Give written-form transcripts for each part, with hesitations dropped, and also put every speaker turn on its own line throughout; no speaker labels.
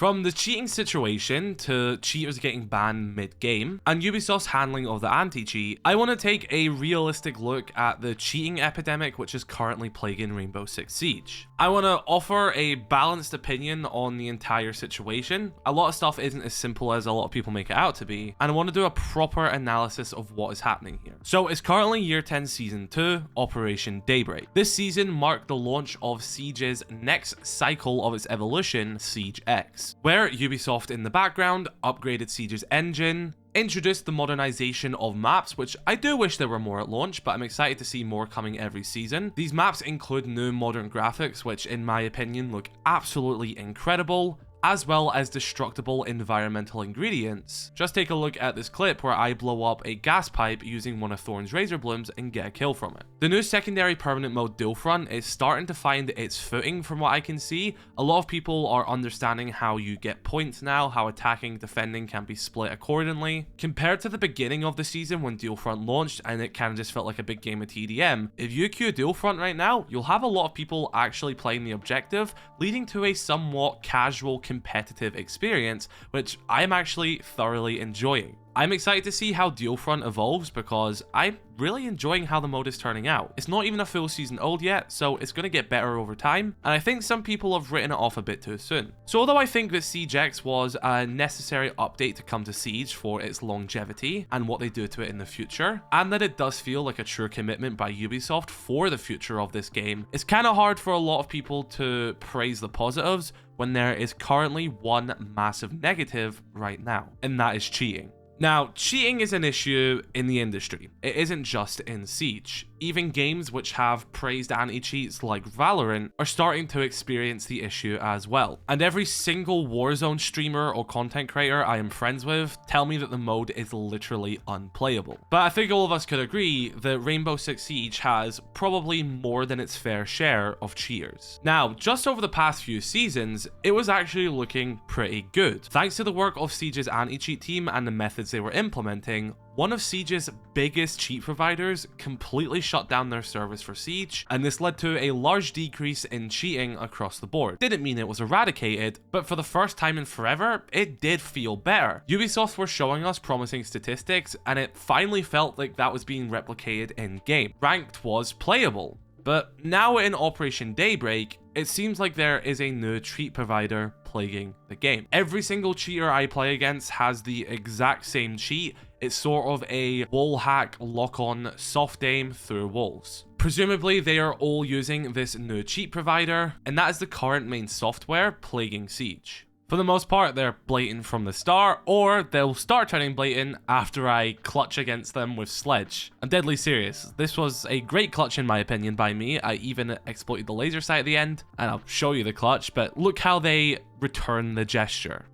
From the cheating situation to cheaters getting banned mid-game, and Ubisoft's handling of the anti-cheat, I want to take a realistic look at the cheating epidemic which is currently plaguing Rainbow Six Siege. I want to offer a balanced opinion on the entire situation. A lot of stuff isn't as simple as a lot of people make it out to be, and I want to do a proper analysis of what is happening here. So it's currently Year 10 Season 2, Operation Daybreak. This season marked the launch of Siege's next cycle of its evolution, Siege X, where Ubisoft in the background upgraded Siege's engine, introduced the modernization of maps, which I do wish there were more at launch, but I'm excited to see more coming every season. These maps include new modern graphics, which in my opinion look absolutely incredible, as well as destructible environmental ingredients. Just take a look at this clip where I blow up a gas pipe using one of Thorn's razor blooms and get a kill from it. The new secondary permanent mode Dual Front is starting to find its footing from what I can see. A lot of people are understanding how you get points now, how attacking, defending can be split accordingly. Compared to the beginning of the season when Dual Front launched and it kind of just felt like a big game of TDM, if you queue Dual Front right now, you'll have a lot of people actually playing the objective, leading to a somewhat casual competitive experience, which I'm actually thoroughly enjoying. I'm excited to see how Dual Front evolves because I'm really enjoying how the mode is turning out. It's not even a full season old yet, so it's going to get better over time, and I think some people have written it off a bit too soon. So although I think that Siege X was a necessary update to come to Siege for its longevity and what they do to it in the future, and that it does feel like a true commitment by Ubisoft for the future of this game, it's kind of hard for a lot of people to praise the positives when there is currently one massive negative right now, and that is cheating. Now, cheating is an issue in the industry. It isn't just in Siege. Even games which have praised anti-cheats like Valorant are starting to experience the issue as well. And every single Warzone streamer or content creator I am friends with tell me that the mode is literally unplayable. But I think all of us could agree that Rainbow Six Siege has probably more than its fair share of cheaters. Now, just over the past few seasons, it was actually looking pretty good. Thanks to the work of Siege's anti-cheat team and the methods they were implementing, one of Siege's biggest cheat providers completely shut down their service for Siege, and this led to a large decrease in cheating across the board. Didn't mean it was eradicated, but for the first time in forever, it did feel better. Ubisoft were showing us promising statistics, and it finally felt like that was being replicated in-game. Ranked was playable. But now in Operation Daybreak, it seems like there is a new cheat provider plaguing the game. Every single cheater I play against has the exact same cheat. It's sort of a wall hack lock-on soft aim through walls. Presumably they are all using this new cheat provider, and that is the current main software plaguing Siege. For the most part, they're blatant from the start, or they'll start turning blatant after I clutch against them with Sledge. I'm deadly serious. This was a great clutch in my opinion by me. I even exploited the laser sight at the end, and I'll show you the clutch, but look how they return the gesture.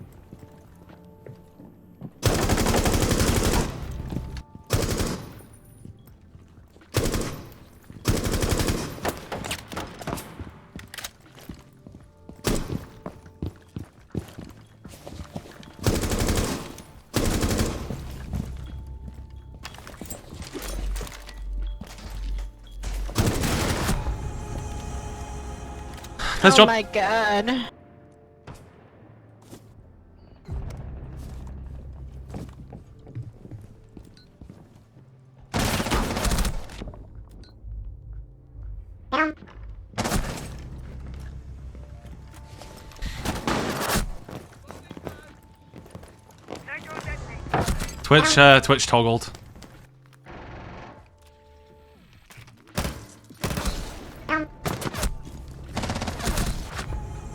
Oh my god.
Twitch toggled.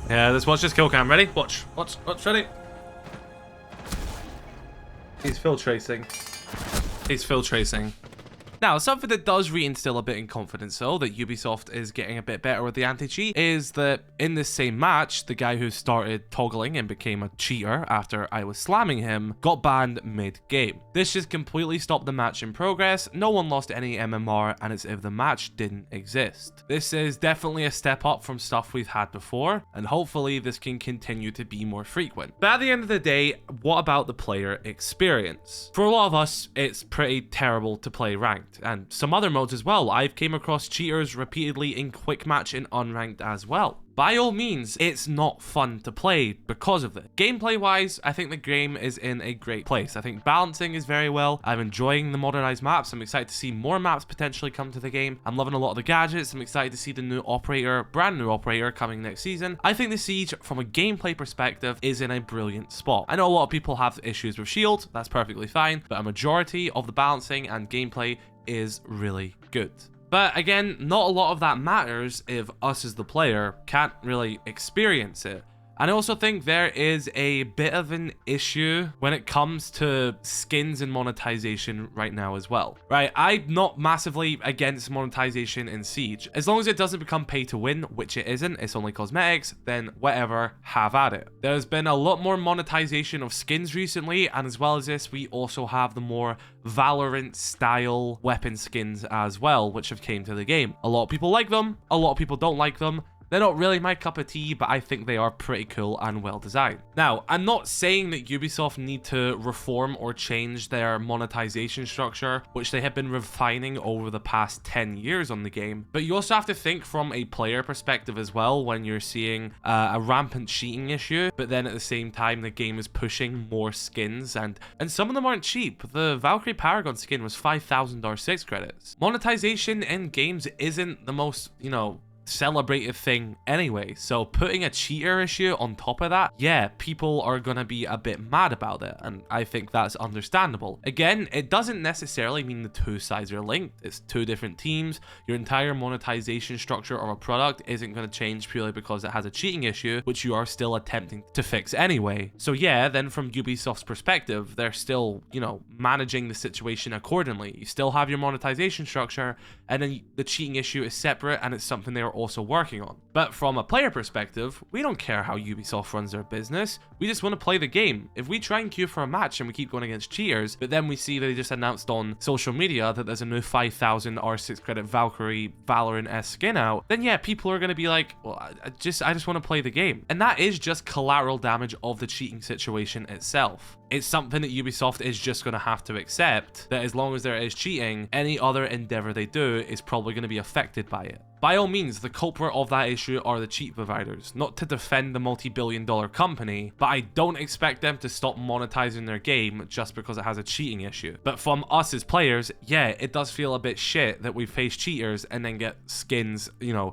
Yeah, let's watch this kill cam. Ready? Watch, ready? He's filtracing. He's filtracing. Now, something that does reinstill a bit in confidence, though, that Ubisoft is getting a bit better with the anti-cheat, is that in this same match, the guy who started toggling and became a cheater after I was slamming him got banned mid-game. This just completely stopped the match in progress, no one lost any MMR, and it's as if the match didn't exist. This is definitely a step up from stuff we've had before, and hopefully this can continue to be more frequent. But at the end of the day, what about the player experience? For a lot of us, it's pretty terrible to play ranked. And some other modes as well. I've came across cheaters repeatedly in quick match and unranked as well. by all means, it's not fun to play because of it. Gameplay wise, I think the game is in a great place. I think balancing is very well. I'm enjoying the modernized maps. I'm excited to see more maps potentially come to the game. I'm loving a lot of the gadgets. I'm excited to see the new operator, brand new operator coming next season. I think the Siege, from a gameplay perspective, is in a brilliant spot. I know a lot of people have issues with Shield. That's perfectly fine, but a majority of the balancing and gameplay is really good. But again, not a lot of that matters if us as the player can't really experience it. And I also think there is a bit of an issue when it comes to skins and monetization right now as well. Right, I'm not massively against monetization in Siege. As long as it doesn't become pay to win, which it isn't, it's only cosmetics, then whatever, have at it. There's been a lot more monetization of skins recently, and as well as this, we also have the more Valorant style weapon skins as well, which have came to the game. A lot of people like them, a lot of people don't like them. They're not really my cup of tea, but I think they are pretty cool and well designed. Now, I'm not saying that Ubisoft need to reform or change their monetization structure, which they have been refining over the past 10 years on the game, but you also have to think from a player perspective as well when you're seeing a rampant cheating issue, but then at the same time, the game is pushing more skins, and some of them aren't cheap. The Valkyrie Paragon skin was 5,000 R6 credits. Monetization in games isn't the most, celebrated thing anyway, so putting a cheater issue on top of that, yeah, people are gonna be a bit mad about it, and I think that's understandable. Again, it doesn't necessarily mean the two sides are linked. It's two different teams. Your entire monetization structure of a product isn't going to change purely because it has a cheating issue, which you are still attempting to fix anyway. So yeah, then from Ubisoft's perspective, they're still, managing the situation accordingly. You still have your monetization structure, and then the cheating issue is separate, and it's something they're also working on. But from a player perspective, we don't care how Ubisoft runs their business. We just want to play the game. If we try and queue for a match and we keep going against cheaters, but then we see they just announced on social media that there's a new 5,000 R6 credit Valkyrie Valorant-esque skin out, then yeah, people are going to be like, well, I just want to play the game. And that is just collateral damage of the cheating situation itself. It's something that Ubisoft is just going to have to accept, that as long as there is cheating, any other endeavor they do is probably going to be affected by it. By all means, the culprit of that issue are the cheat providers, not to defend the multi-billion-dollar company, but I don't expect them to stop monetizing their game just because it has a cheating issue. But from us as players, yeah, it does feel a bit shit that we face cheaters and then get skins,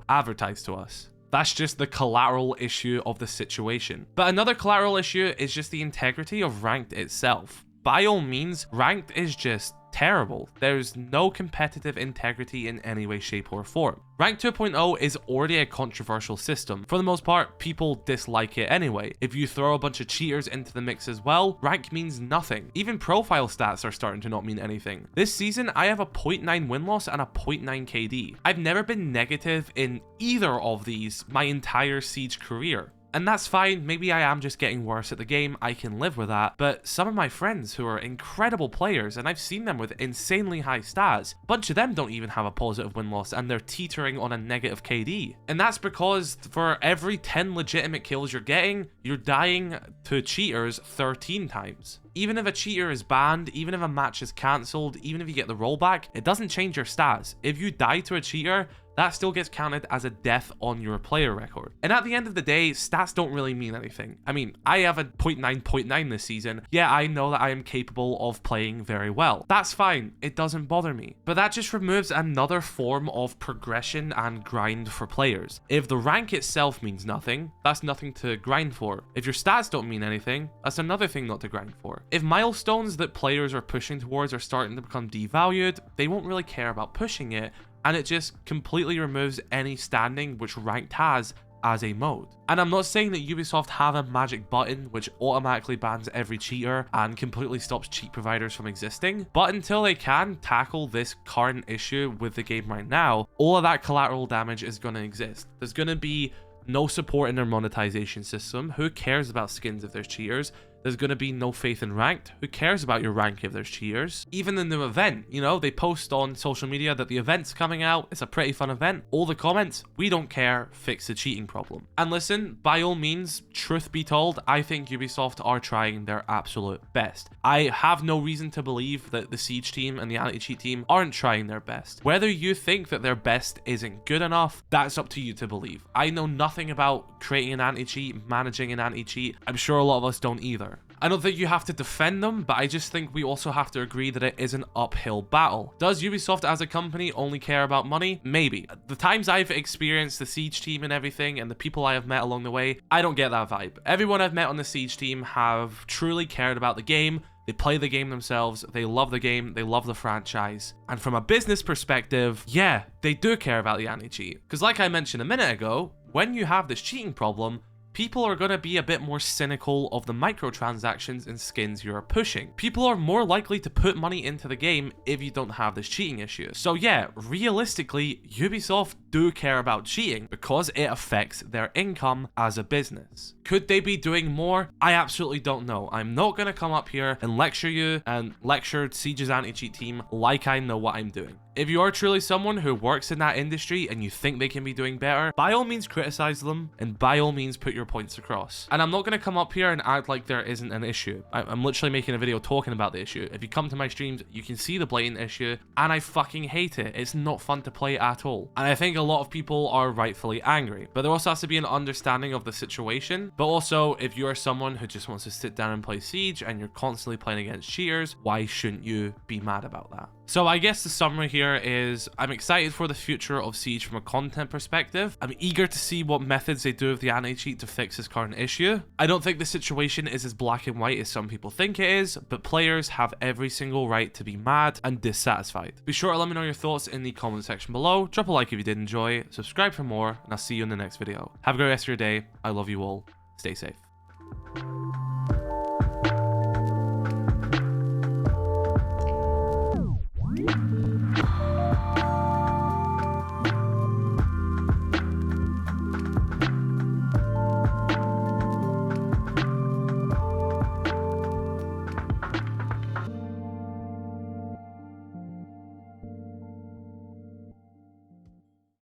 advertised to us. That's just the collateral issue of the situation. But another collateral issue is just the integrity of ranked itself. By all means, ranked is just terrible. There's no competitive integrity in any way, shape, or form. Rank 2.0 is already a controversial system. For the most part, people dislike it anyway. If you throw a bunch of cheaters into the mix as well, rank means nothing. Even profile stats are starting to not mean anything. This season, I have a 0.9 win-loss and a 0.9 KD. I've never been negative in either of these my entire Siege career. And that's fine, maybe I am just getting worse at the game, I can live with that, but some of my friends who are incredible players, and I've seen them with insanely high stats, a bunch of them don't even have a positive win-loss, and they're teetering on a negative KD. And that's because for every 10 legitimate kills you're getting, you're dying to cheaters 13 times. Even if a cheater is banned, even if a match is cancelled, even if you get the rollback, it doesn't change your stats. If you die to a cheater, that still gets counted as a death on your player record. And at the end of the day, stats don't really mean anything. I mean, I have a 0.9 this season. Yeah, I know that I am capable of playing very well. That's fine. It doesn't bother me. But that just removes another form of progression and grind for players. If the rank itself means nothing, that's nothing to grind for. If your stats don't mean anything, that's another thing not to grind for. If milestones that players are pushing towards are starting to become devalued, they won't really care about pushing it, and it just completely removes any standing which ranked has as a mode. And I'm not saying that Ubisoft have a magic button which automatically bans every cheater and completely stops cheat providers from existing, but until they can tackle this current issue with the game right now, all of that collateral damage is going to exist. There's going to be no support in their monetization system. Who cares about skins if there's cheaters? There's going to be no faith in ranked. Who cares about your rank if there's cheaters? Even the new event, you know, they post on social media that the event's coming out. It's a pretty fun event. All the comments, we don't care, fix the cheating problem. And listen, by all means, truth be told, I think Ubisoft are trying their absolute best. I have no reason to believe that the Siege team and the anti-cheat team aren't trying their best. Whether you think that their best isn't good enough, that's up to you to believe. I know nothing about creating an anti-cheat, managing an anti-cheat. I'm sure a lot of us don't either. I don't think you have to defend them, but I just think we also have to agree that it is an uphill battle. Does Ubisoft as a company only care about money? Maybe. The times I've experienced the Siege team and everything, and the people I have met along the way, I don't get that vibe. Everyone I've met on the Siege team have truly cared about the game. They play the game themselves, they love the game, they love the franchise. And from a business perspective, yeah, they do care about the anti-cheat. Because like I mentioned a minute ago, when you have this cheating problem, people are going to be a bit more cynical of the microtransactions and skins you're pushing. People are more likely to put money into the game if you don't have this cheating issue. So yeah, realistically, Ubisoft do care about cheating because it affects their income as a business. Could they be doing more? I absolutely don't know. I'm not going to come up here and lecture you and lecture Siege's anti-cheat team like I know what I'm doing. If you are truly someone who works in that industry and you think they can be doing better, by all means criticize them and by all means put your points across. And I'm not going to come up here and act like there isn't an issue. I'm literally making a video talking about the issue. If you come to my streams, you can see the blatant issue and I fucking hate it. It's not fun to play at all. And I think a lot of people are rightfully angry, but there also has to be an understanding of the situation. But also, if you are someone who just wants to sit down and play Siege and you're constantly playing against cheaters, why shouldn't you be mad about that? So I guess the summary here is I'm excited for the future of Siege from a content perspective. I'm eager to see what methods they do with the anti-cheat to fix this current issue. I don't think the situation is as black and white as some people think it is, but players have every single right to be mad and dissatisfied. Be sure to let me know your thoughts in the comment section below. Drop a like if you did enjoy, subscribe for more, and I'll see you in the next video. Have a great rest of your day. I love you all. Stay safe.